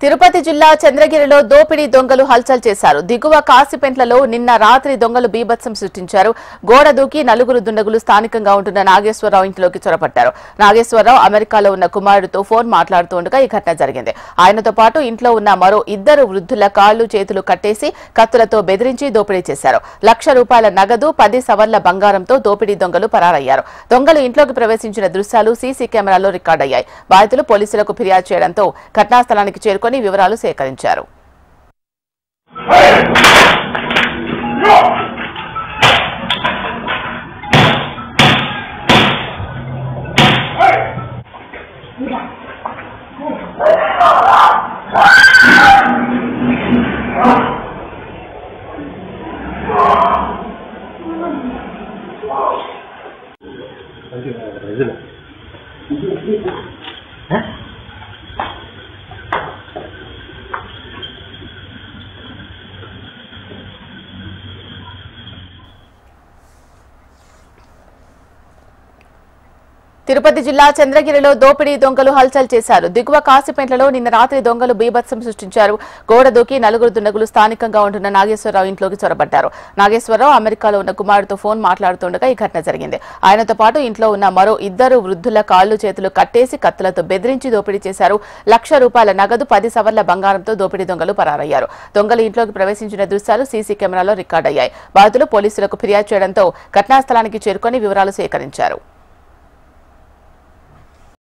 తిరుపతి జిల్లా చంద్రగిరిలో దోపిడీ దొంగలు హల్చల్ చేశారు. దిగువ కాసిపెంట్లలో నిన్న రాత్రి దొంగలు బీభత్సం సృష్టించారు. గోడ దూకి నలుగురు దుండగులు స్థానికంగా ఉంటున్న నాగేశ్వరరావు ఇంట్లోకి చొరబడ్డారు. నాగేశ్వరరావు అమెరికాలో ఉన్న కుమారుడితో ఫోన్ మాట్లాడుతూ ఉండగా ఈ ఘటన జరిగింది. ఆయనతో పాటు ఇంట్లో ఉన్న మరో ఇద్దరు వృద్ధుల కాళ్లు చేతులు కట్టేసి కత్తులతో బెదిరించి దోపిడీ చేశారు. ₹1,00,000 నగదు 10 సవర్ల బంగారంతో దోపిడీ దొంగలు పరారయ్యారు. దొంగలు ఇంట్లోకి ప్రవేశించిన దృశ్యాలు సీసీ కెమెరాలో రికార్డయ్యాయి. బాధితులు పోలీసులకు ఫిర్యాదు చేయడంతో ఘటనా స్థలానికి చేరుకుని వివరాలు సేకరించారు. తిరుపతి జిల్లా చంద్రగిరిలో దోపిడీ దొంగలు హల్చల్ చేశారు. దిగువ కాసిపెంట్లలో నిన్న రాత్రి దొంగలు బీభత్సం సృష్టించారు. గోడ దూకి నలుగురు దుండగులు స్థానికంగా ఉంటున్న నాగేశ్వరరావు ఇంట్లోకి చొరబడ్డారు. నాగేశ్వరరావు అమెరికాలో ఉన్న కుమారుడితో ఫోన్ మాట్లాడుతుండగా ఈ ఘటన జరిగింది. ఆయనతో పాటు ఇంట్లో ఉన్న మరో ఇద్దరు వృద్ధుల కాళ్లు చేతులు కట్టేసి కత్తులతో బెదిరించి దోపిడీ చేశారు. ₹1,00,000 నగదు 10 సవర్ల బంగారంతో దోపిడీ దొంగలు పరారయ్యారు. దొంగలు ఇంట్లోకి ప్రవేశించిన దృశ్యాలు సీసీ కెమెరాలో రికార్డయ్యాయి. బాధితులు పోలీసులకు ఫిర్యాదు చేయడంతో ఘటనా స్థలానికి చేరుకుని వివరాలు సేకరించారు.